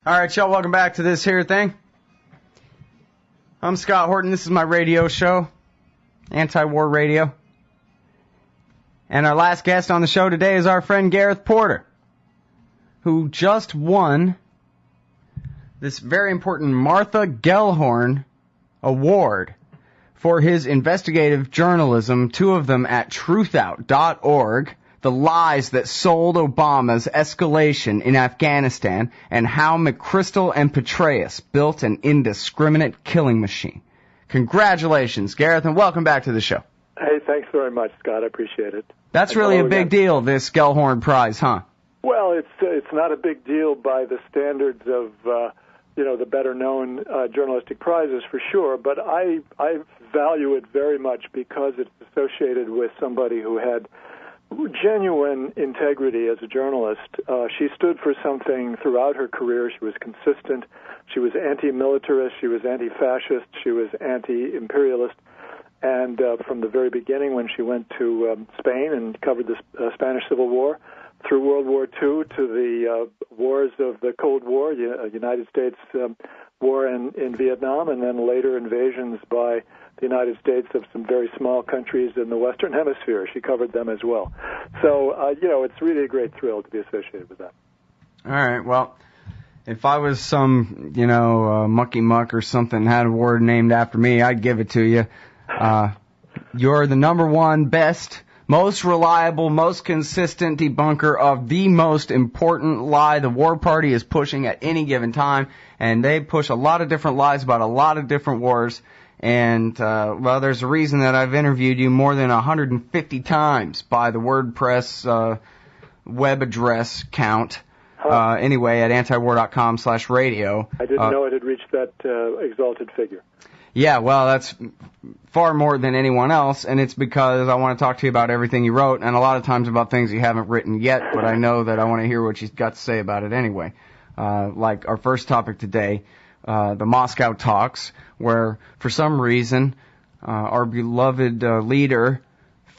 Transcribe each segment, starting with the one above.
All right, y'all, welcome back to this here thing. I'm Scott Horton. This is my radio show, Anti-War Radio. And our last guest on the show today is our friend Gareth Porter, who just won this very important Martha Gellhorn Award for his investigative journalism, two of them at truthout.org. The lies that sold Obama's escalation in Afghanistan, and how McChrystal and Petraeus built an indiscriminate killing machine. Congratulations, Gareth, and welcome back to the show. Hey, thanks very much, Scott. I appreciate it. That's really a big deal, this Gellhorn Prize, huh? Well, it's not a big deal by the standards of the better-known journalistic prizes for sure, but I value it very much because it's associated with somebody who had genuine integrity as a journalist. She stood for something throughout her career. She was consistent. She was anti-militarist. She was anti-fascist. She was anti-imperialist. And from the very beginning, when she went to Spain and covered the Spanish Civil War, through World War II to the wars of the Cold War, United States war in Vietnam, and then later invasions by the United States of some very small countries in the Western Hemisphere. She covered them as well. So, it's really a great thrill to be associated with that. All right, well, if I was some, mucky muck or something, had a word named after me, I'd give it to you. You're the number one best, most reliable, most consistent debunker of the most important lie the war party is pushing at any given time, and they push a lot of different lies about a lot of different wars. And, there's a reason that I've interviewed you more than 150 times by the WordPress web address count. Anyway, at antiwar.com/radio. I didn't know it had reached that exalted figure. Yeah, well, that's far more than anyone else, and it's because I want to talk to you about everything you wrote, and a lot of times about things you haven't written yet, but I know that I want to hear what you've got to say about it anyway. Like our first topic today, the Moscow talks, where for some reason our beloved leader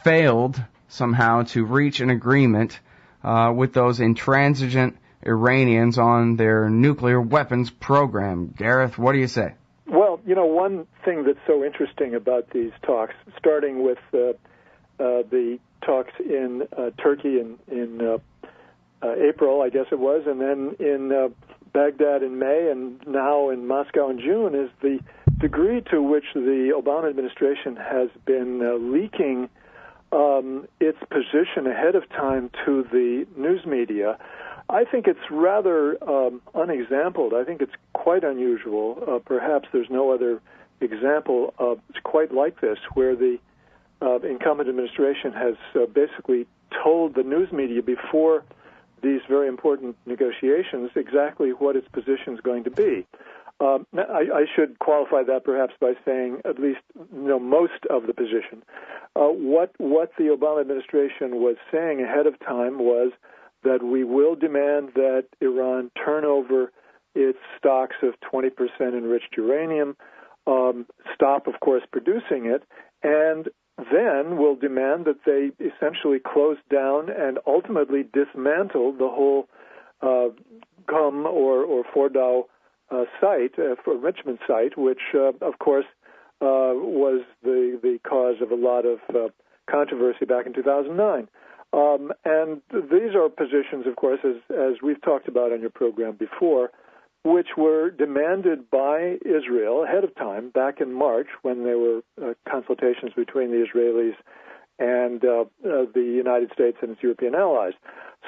failed somehow to reach an agreement with those intransigent Iranians on their nuclear weapons program. Gareth, what do you say? Well, one thing that's so interesting about these talks, starting with the talks in Turkey in April, I guess it was, and then in Baghdad in May, and now in Moscow in June, is the degree to which the Obama administration has been leaking its position ahead of time to the news media. I think it's rather unexampled. I think it's quite unusual. Perhaps there's no other example quite like this, where the incumbent administration has basically told the news media before these very important negotiations exactly what its position is going to be. I should qualify that perhaps by saying at least most of the position. What the Obama administration was saying ahead of time was that we will demand that Iran turn over its stocks of 20% enriched uranium, stop, of course, producing it, and then we'll demand that they essentially close down and ultimately dismantle the whole Qom or Fordow site, for enrichment site, which, of course, was the cause of a lot of controversy back in 2009. And these are positions, of course, as we've talked about on your program before, which were demanded by Israel ahead of time, back in March, when there were consultations between the Israelis and the United States and its European allies.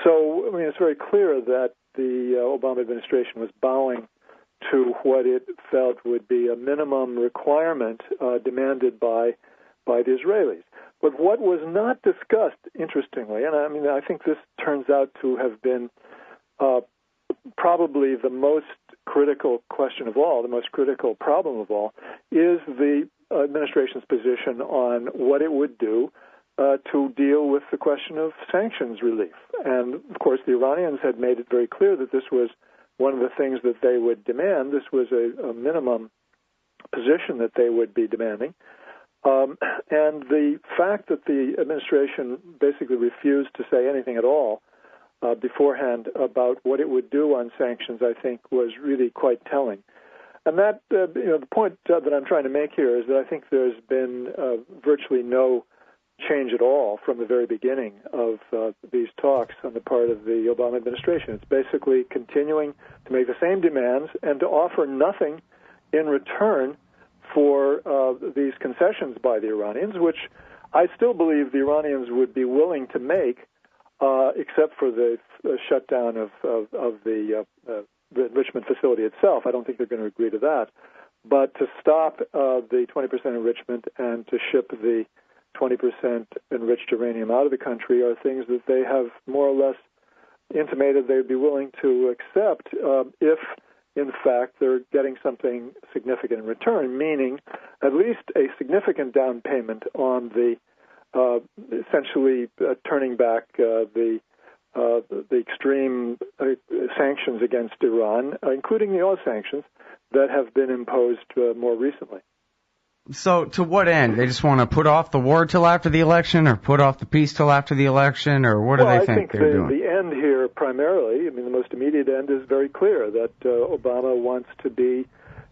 So, it's very clear that the Obama administration was bowing to what it felt would be a minimum requirement demanded by the Israelis. But what was not discussed, interestingly, and I think this turns out to have been probably the most critical question of all, the most critical problem of all, is the administration's position on what it would do to deal with the question of sanctions relief. And, of course, the Iranians had made it very clear that this was one of the things that they would demand. This was a minimum position that they would be demanding. And the fact that the administration basically refused to say anything at all beforehand about what it would do on sanctions, I think, was really quite telling. And that, the point that I'm trying to make here is that I think there's been virtually no change at all from the very beginning of these talks on the part of the Obama administration. It's basically continuing to make the same demands and to offer nothing in return for these concessions by the Iranians, which I still believe the Iranians would be willing to make, except for the shutdown of the enrichment facility itself. I don't think they're going to agree to that. But to stop the 20% enrichment and to ship the 20% enriched uranium out of the country are things that they have more or less intimated they'd be willing to accept if, in fact, they're getting something significant in return, meaning at least a significant down payment on the essentially turning back the extreme sanctions against Iran, including the oil sanctions that have been imposed more recently. So to what end? They just want to put off the war till after the election, or put off the peace till after the election, or what do they think they're doing? The end here primarily, the most immediate end is very clear, that Obama wants to be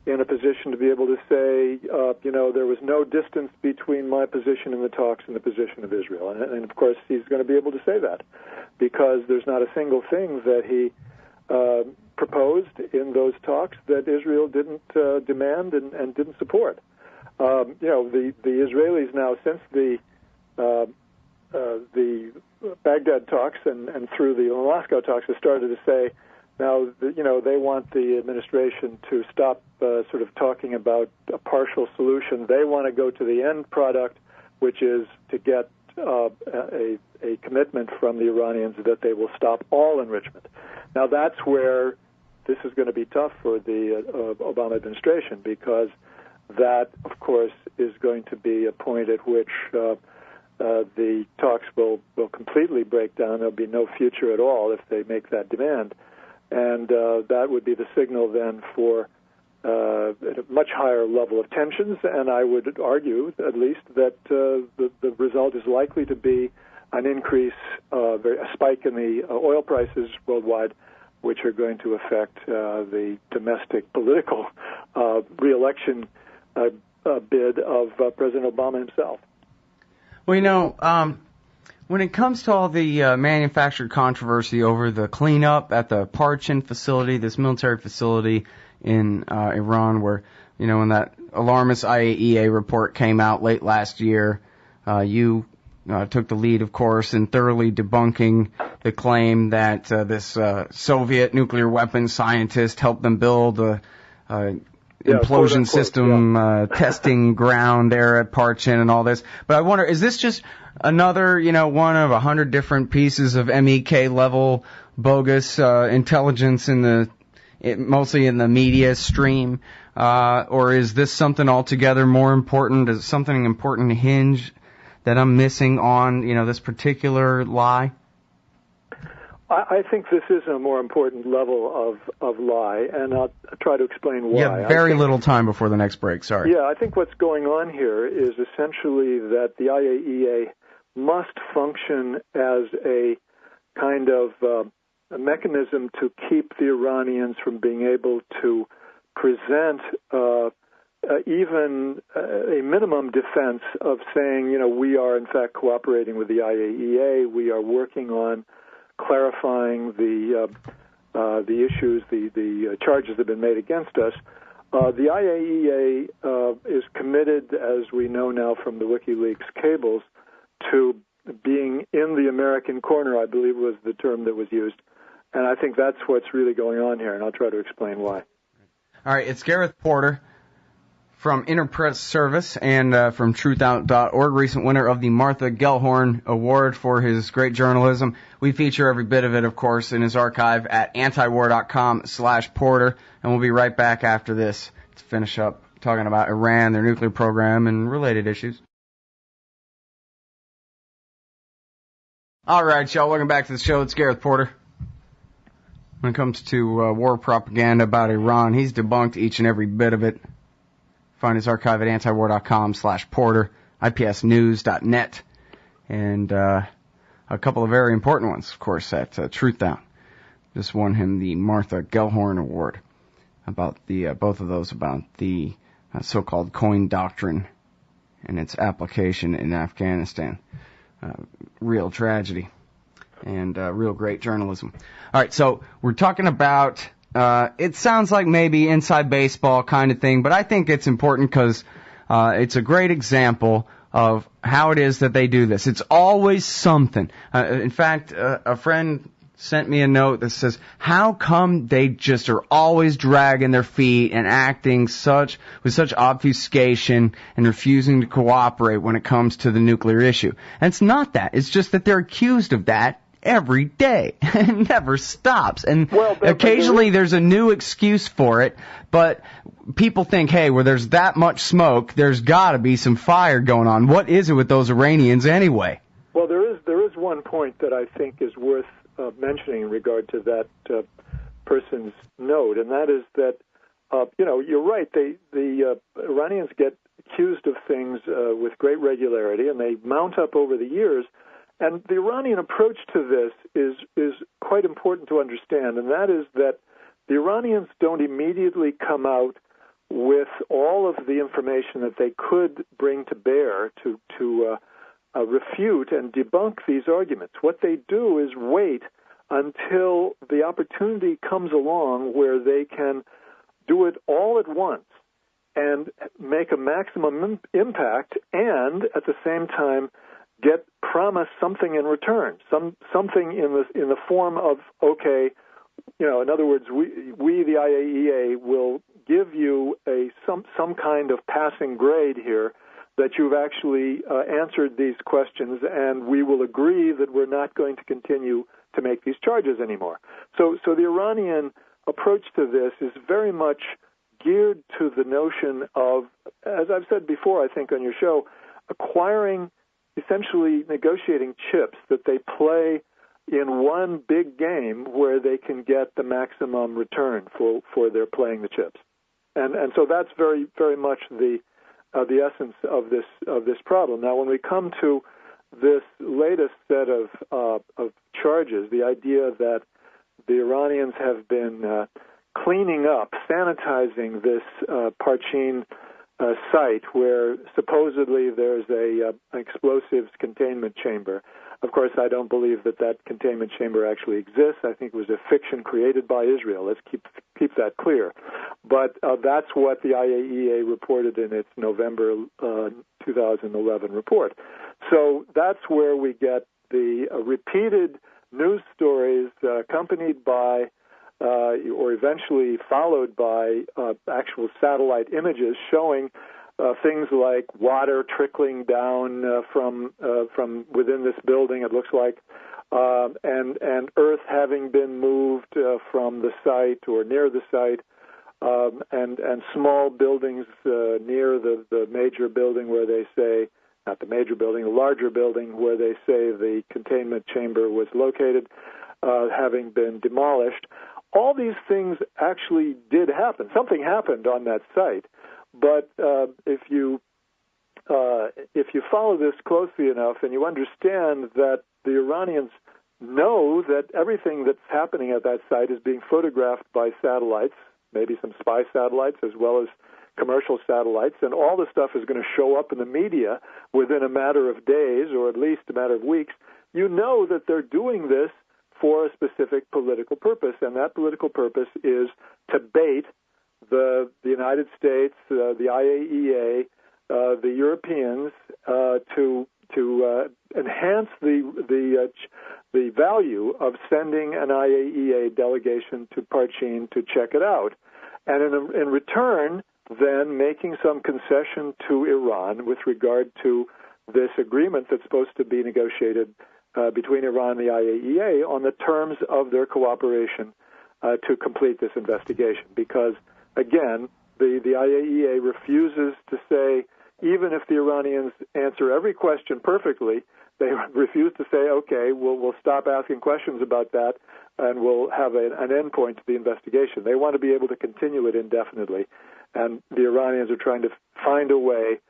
in a position to be able to say, there was no distance between my position in the talks and the position of Israel. And of course, he's going to be able to say that because there's not a single thing that he proposed in those talks that Israel didn't demand and didn't support. The Israelis now, since the Baghdad talks and through the Moscow talks, have started to say now, they want the administration to stop sort of talking about a partial solution. They want to go to the end product, which is to get a commitment from the Iranians that they will stop all enrichment. Now, that's where this is going to be tough for the Obama administration, because that, of course, is going to be a point at which the talks will completely break down. There'll be no future at all if they make that demand. And that would be the signal then for a much higher level of tensions. And I would argue, at least, that the result is likely to be an increase, a spike in the oil prices worldwide, which are going to affect the domestic political re-election bid of President Obama himself. Well, when it comes to all the manufactured controversy over the cleanup at the Parchin facility, this military facility in Iran, where, when that alarmist IAEA report came out late last year, you took the lead, of course, in thoroughly debunking the claim that this Soviet nuclear weapons scientist helped them build a implosion system testing ground there at Parchin and all this. But I wonder, is this just another, one of 100 different pieces of MEK level bogus intelligence mostly in the media stream, or is this something altogether more important? Is it something important to hinge that I'm missing on, this particular lie? I think this is a more important level of lie, and I'll try to explain why. You have very little time before the next break, sorry. Yeah, I think what's going on here is essentially that the IAEA must function as a kind of a mechanism to keep the Iranians from being able to present even a minimum defense of saying, we are in fact cooperating with the IAEA, we are working on clarifying the issues, the charges that have been made against us. The IAEA is committed, as we know now from the WikiLeaks cables, to being in the American corner, I believe was the term that was used. And I think that's what's really going on here, and I'll try to explain why. All right, it's Gareth Porter from Interpress Service and from truthout.org, recent winner of the Martha Gellhorn Award for his great journalism. We feature every bit of it, of course, in his archive at antiwar.com/Porter, and we'll be right back after this to finish up talking about Iran, their nuclear program, and related issues. All right, y'all, welcome back to the show. It's Gareth Porter. When it comes to war propaganda about Iran, he's debunked each and every bit of it. Find his archive at antiwar.com/Porter, ipsnews.net. And a couple of very important ones, of course, at Truth Down. Just won him the Martha Gellhorn Award about the both of those about the so-called coin doctrine and its application in Afghanistan. Real tragedy and real great journalism. All right, so we're talking about, it sounds like maybe inside baseball kind of thing, but I think it's important because it's a great example of how it is that they do this. It's always something. In fact, a friend sent me a note that says, how come they just are always dragging their feet and acting with such obfuscation and refusing to cooperate when it comes to the nuclear issue? And it's not that. It's just that they're accused of that every day. It never stops. And occasionally there's a new excuse for it, but people think, hey, where there's that much smoke, there's got to be some fire going on. What is it with those Iranians anyway? Well, there is one point that I think is worth mentioning in regard to that person's note, and that is that, you're right, the Iranians get accused of things with great regularity, and they mount up over the years. And the Iranian approach to this is quite important to understand, and that is that the Iranians don't immediately come out with all of the information that they could bring to bear to refute and debunk these arguments. What they do is wait until the opportunity comes along where they can do it all at once and make a maximum impact, and at the same time get promised something in return, something in the form of, okay, in other words, we the IAEA will give you some kind of passing grade here that you've actually answered these questions, and we will agree that we're not going to continue to make these charges anymore. So the Iranian approach to this is very much geared to the notion of, as I've said before, I think on your show, acquiring, essentially negotiating chips that they play in one big game where they can get the maximum return for their playing the chips. And so that's very, very much the essence of this problem. Now, when we come to this latest set of charges, the idea that the Iranians have been cleaning up, sanitizing this Parchin site where supposedly there's an explosives containment chamber. Of course, I don't believe that containment chamber actually exists. I think it was a fiction created by Israel. Let's keep that clear. But that's what the IAEA reported in its November 2011 report. So that's where we get the repeated news stories accompanied by or eventually followed by actual satellite images showing things like water trickling down from within this building, it looks like, and earth having been moved from the site or near the site, and small buildings near the major building where they say, not the major building, the larger building where they say the containment chamber was located, having been demolished. All these things actually did happen. Something happened on that site. But if you follow this closely enough and you understand that the Iranians know that everything that's happening at that site is being photographed by satellites, maybe some spy satellites as well as commercial satellites, and all the stuff is going to show up in the media within a matter of days or at least a matter of weeks, you know that they're doing this for a specific political purpose, and that political purpose is to bait the United States, the IAEA, the Europeans to enhance the value of sending an IAEA delegation to Parchin to check it out, and in return, then making some concession to Iran with regard to this agreement that's supposed to be negotiated between Iran and the IAEA on the terms of their cooperation to complete this investigation. Because, again, the IAEA refuses to say, even if the Iranians answer every question perfectly, they refuse to say, okay, we'll stop asking questions about that and we'll have an end point to the investigation. They want to be able to continue it indefinitely. And the Iranians are trying to find a way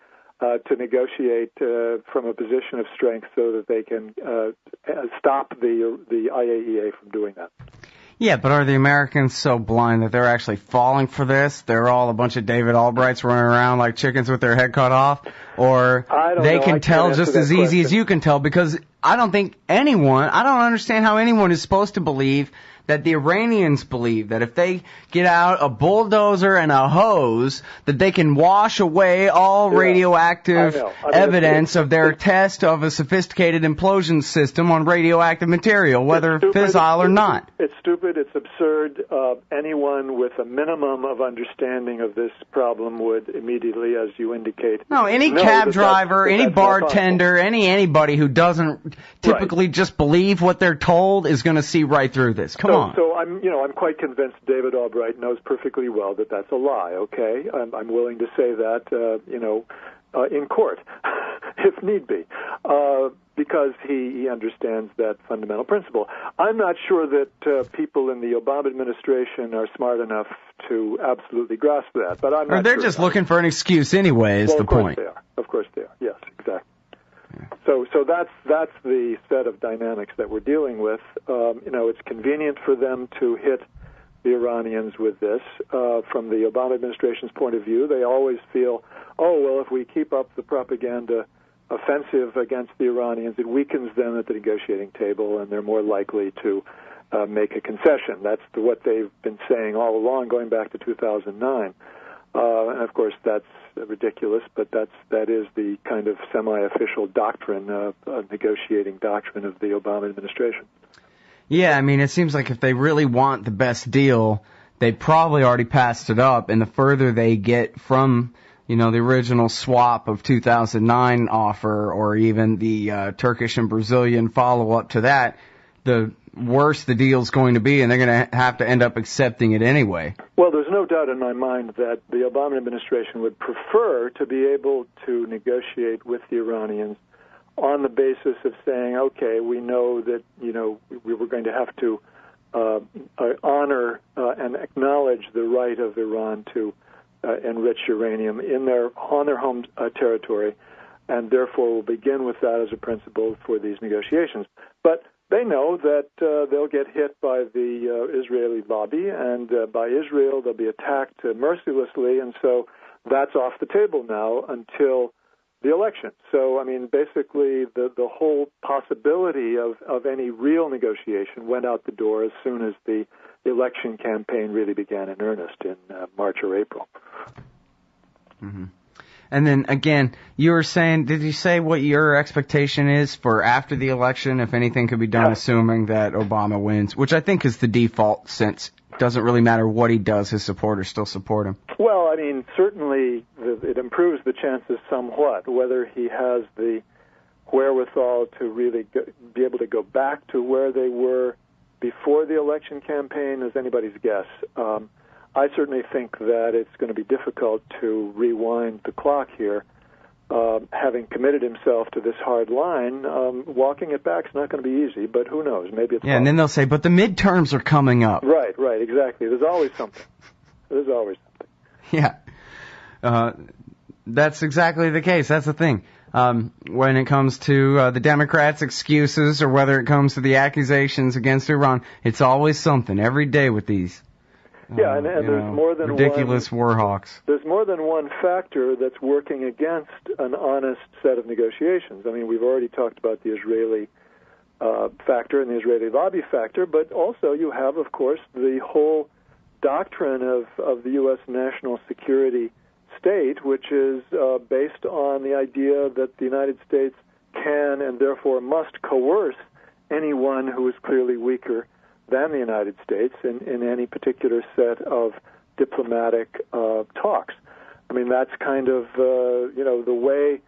to negotiate from a position of strength so that they can stop the IAEA from doing that. Yeah, but are the Americans so blind that they're actually falling for this? They're all a bunch of David Albrights running around like chickens with their head cut off? Or they can tell just as easy as you can tell? Because I don't understand how anyone is supposed to believe that the Iranians believe that if they get out a bulldozer and a hose, that they can wash away all radioactive evidence of their test of a sophisticated implosion system on radioactive material, whether fissile or not. It's stupid. It's absurd. Anyone with a minimum of understanding of this problem would immediately, as you indicate... No, any cab driver, any bartender, anybody who doesn't typically just believe what they're told is going to see right through this. Come on. So I'm quite convinced David Albright knows perfectly well that that's a lie. Okay, I'm willing to say that, in court, if need be, because he understands that fundamental principle. I'm not sure that people in the Obama administration are smart enough to absolutely grasp that, but I'm not. Or they're just looking for an excuse anyway. Is the point? Of course they are. Yes, exactly. So that's the set of dynamics that we're dealing with. It's convenient for them to hit the Iranians with this. From the Obama administration's point of view, they always feel, if we keep up the propaganda offensive against the Iranians, it weakens them at the negotiating table, and they're more likely to make a concession. That's what they've been saying all along, going back to 2009. And of course, that's ridiculous, but that is the kind of semi-official doctrine, negotiating doctrine of the Obama administration. Yeah, I mean, it seems like if they really want the best deal, they probably already passed it up, and the further they get from, the original swap of 2009 offer, or even the Turkish and Brazilian follow-up to that, the worse the deal's going to be, and they're going to have to end up accepting it anyway. Well, there's no doubt in my mind that the Obama administration would prefer to be able to negotiate with the Iranians on the basis of saying, okay, we know that, we were going to have to honor and acknowledge the right of Iran to enrich uranium on their home territory, and therefore will begin with that as a principle for these negotiations. But they know that they'll get hit by the Israeli lobby, and by Israel they'll be attacked mercilessly, and so that's off the table now until the election. So, I mean, basically the whole possibility of any real negotiation went out the door as soon as the election campaign really began in earnest in March or April. Mm-hmm. And then, again, you were saying, did you say what your expectation is for after the election, if anything could be done, assuming that Obama wins, which I think is the default, since it doesn't really matter what he does, his supporters still support him? Well, I mean, certainly it improves the chances somewhat. Whether he has the wherewithal to really be able to go back to where they were before the election campaign is anybody's guess. I certainly think that it's going to be difficult to rewind the clock here. Having committed himself to this hard line, walking it back is not going to be easy, but who knows? Maybe it's possible. And then they'll say, but the midterms are coming up. Right, exactly. There's always something. Yeah. That's exactly the case. That's the thing. When it comes to the Democrats' excuses or whether it comes to the accusations against Iran, it's always something every day with these. Yeah, and there's more than ridiculous war hawks. There's more than one factor that's working against an honest set of negotiations. I mean, we've already talked about the Israeli factor and the Israeli lobby factor, but also you have, of course, the whole doctrine of the U.S. national security state, which is based on the idea that the United States can and therefore must coerce anyone who is clearly weaker than the United States in any particular set of diplomatic talks. I mean, that's kind of, the way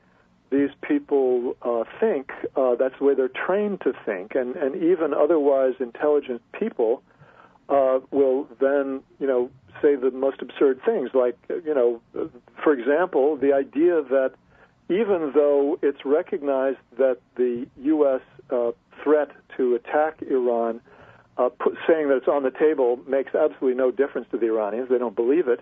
these people think. That's the way they're trained to think. And even otherwise intelligent people will then, say the most absurd things. Like, for example, the idea that even though it's recognized that the U.S. Threat to attack Iran, saying that it's on the table makes absolutely no difference to the Iranians. They don't believe it.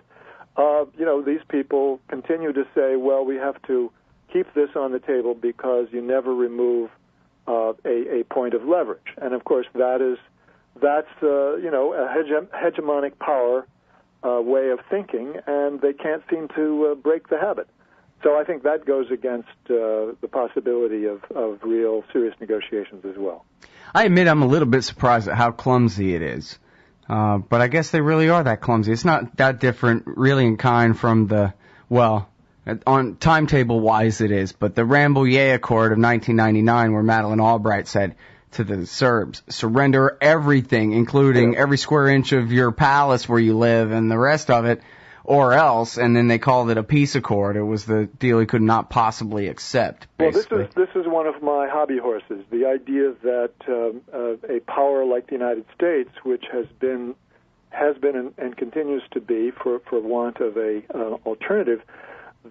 These people continue to say, well, we have to keep this on the table because you never remove a point of leverage. And of course, that's a hegemonic power way of thinking, and they can't seem to break the habit. So I think that goes against the possibility of real serious negotiations as well. I admit I'm a little bit surprised at how clumsy it is. But I guess they really are that clumsy. It's not that different, really, in kind from on timetable-wise it is, but the Rambouillet Accord of 1999, where Madeleine Albright said to the Serbs, surrender everything, including every square inch of your palace where you live and the rest of it, or else, and then they called it a peace accord. It was the deal he could not possibly accept, basically. Well, this is one of my hobby horses, the idea that a power like the United States, which has been and continues to be, for want of a alternative,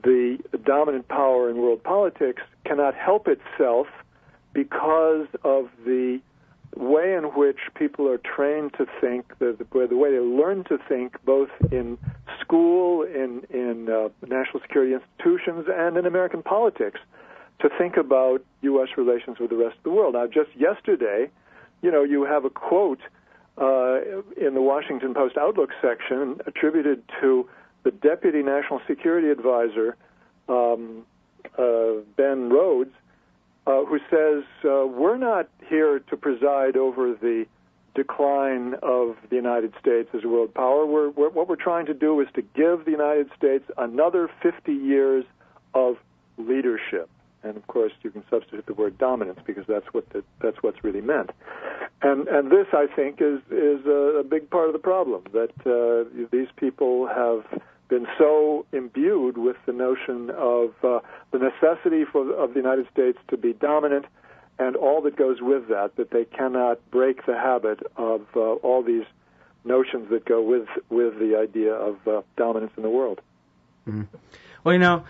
the dominant power in world politics, cannot help itself because of the way in which people are trained to think, the way they learn to think, both in school, in national security institutions, and in American politics, to think about U.S. relations with the rest of the world. Now, just yesterday, you have a quote in the Washington Post Outlook section attributed to the Deputy National Security Advisor, Ben Rhodes, who says, we're not here to preside over the decline of the United States as a world power. What we're trying to do is to give the United States another 50 years of leadership. And, of course, you can substitute the word dominance because that's what's really meant. And this, I think, is a big part of the problem, that these people have been so imbued with the notion of the necessity of the United States to be dominant and all that goes with that they cannot break the habit of all these notions that go with the idea of dominance in the world. Mm. Well,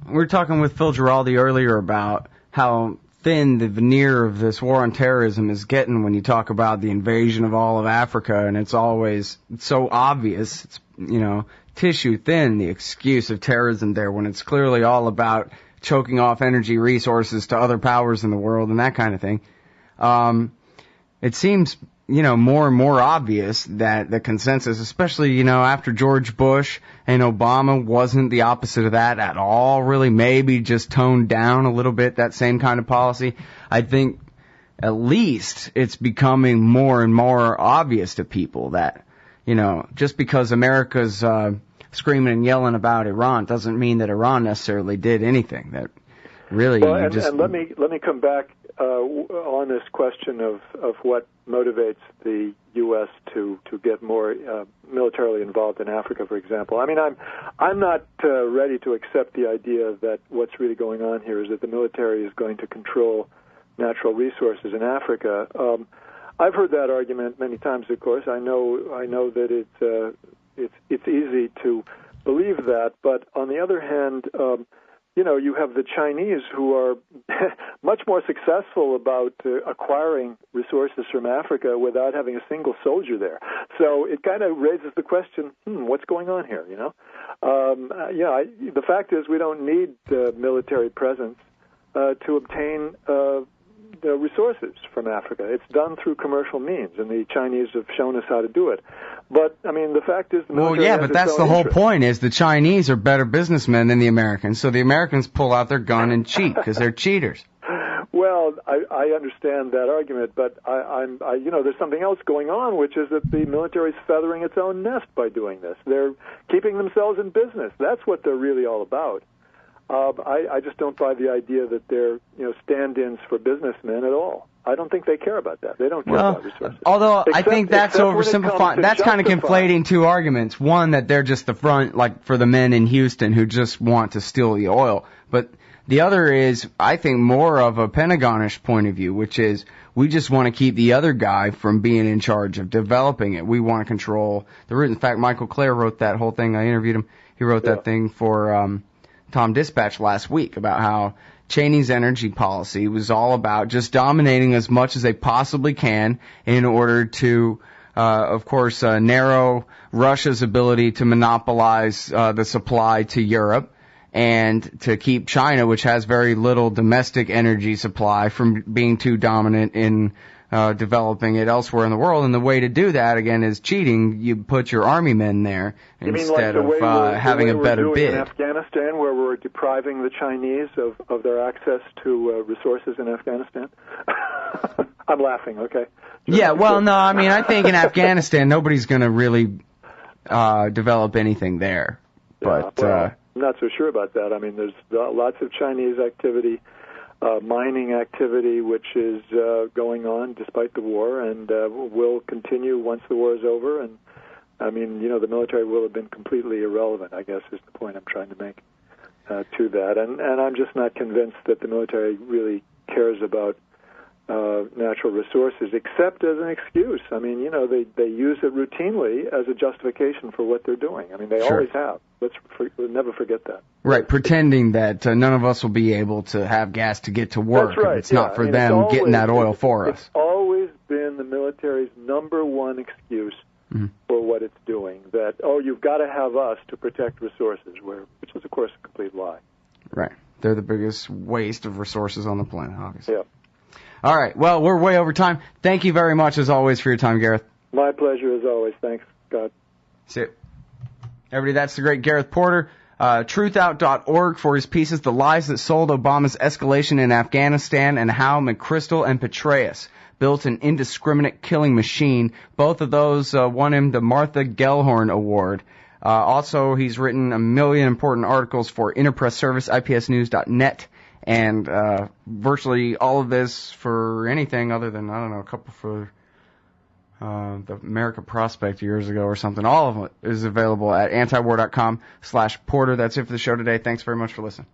we were talking with Phil Giraldi earlier about how thin the veneer of this war on terrorism is getting when you talk about the invasion of all of Africa, and it's always so obvious. It's, tissue thin, the excuse of terrorism there, when it's clearly all about choking off energy resources to other powers in the world and that kind of thing. It seems, more and more obvious that the consensus, especially, after George Bush and Obama, wasn't the opposite of that at all, really, maybe just toned down a little bit, that same kind of policy. I think at least it's becoming more and more obvious to people that, just because America's screaming and yelling about Iran doesn't mean that Iran necessarily did anything. That really, and let me come back on this question of what motivates the U.S. to get more militarily involved in Africa, for example. I mean, I'm not ready to accept the idea that what's really going on here is that the military is going to control natural resources in Africa. I've heard that argument many times, of course. I know that it's easy to believe that, but on the other hand, you have the Chinese who are much more successful about acquiring resources from Africa without having a single soldier there. So it kind of raises the question, what's going on here, the fact is we don't need military presence to obtain the resources from Africa. It's done through commercial means, and the Chinese have shown us how to do it. But, I mean, the fact is the military has but that's the whole point, is the Chinese are better businessmen than the Americans, so the Americans pull out their gun and cheat, because they're cheaters. Well, I understand that argument, but there's something else going on, which is that the military is feathering its own nest by doing this. They're keeping themselves in business. That's what they're really all about. I just don't buy the idea that they're stand-ins for businessmen at all. I don't think they care about that. They don't care about resources. Although I think that's oversimplifying. That's kind of conflating two arguments. One, that they're just the front, like for the men in Houston who just want to steal the oil. But the other is, I think, more of a Pentagonish point of view, which is we just want to keep the other guy from being in charge of developing it. We want to control the route. In fact, Michael Clare wrote that whole thing. I interviewed him. He wrote that thing for Tom Dispatch last week about how Cheney's energy policy was all about just dominating as much as they possibly can in order to, of course, narrow Russia's ability to monopolize the supply to Europe, and to keep China, which has very little domestic energy supply, from being too dominant in developing it elsewhere in the world. And the way to do that, again, is cheating. You put your army men there instead of having a better bid. In Afghanistan, where we're depriving the Chinese of their access to resources in Afghanistan? I'm laughing, okay. Yeah, well, no, I mean, I think in Afghanistan, nobody's going to really develop anything there. But I'm not so sure about that. I mean, there's lots of Chinese activity, mining activity, which is going on despite the war, and will continue once the war is over. And I mean, the military will have been completely irrelevant, I guess, is the point I'm trying to make to that. And I'm just not convinced that the military really cares about natural resources, except as an excuse. I mean, they use it routinely as a justification for what they're doing. I mean, they always have. We'll never forget that. Right, pretending that none of us will be able to have gas to get to work. That's right. If it's not for them getting that oil for us. It's always been the military's number one excuse for what it's doing, that, you've got to have us to protect resources, which is, of course, a complete lie. Right. They're the biggest waste of resources on the planet, obviously. Yeah. All right. Well, we're way over time. Thank you very much, as always, for your time, Gareth. My pleasure, as always. Thanks, Scott. See you. Everybody, that's the great Gareth Porter. Truthout.org for his pieces, The Lies That Sold Obama's Escalation in Afghanistan and How McChrystal and Petraeus Built an Indiscriminate Killing Machine. Both of those won him the Martha Gellhorn Award. Also, he's written a million important articles for Interpress Service, IPSnews.net, and virtually all of this for anything other than, a couple for the America Prospect years ago or something. All of it is available at antiwar.com/Porter. That's it for the show today. Thanks very much for listening.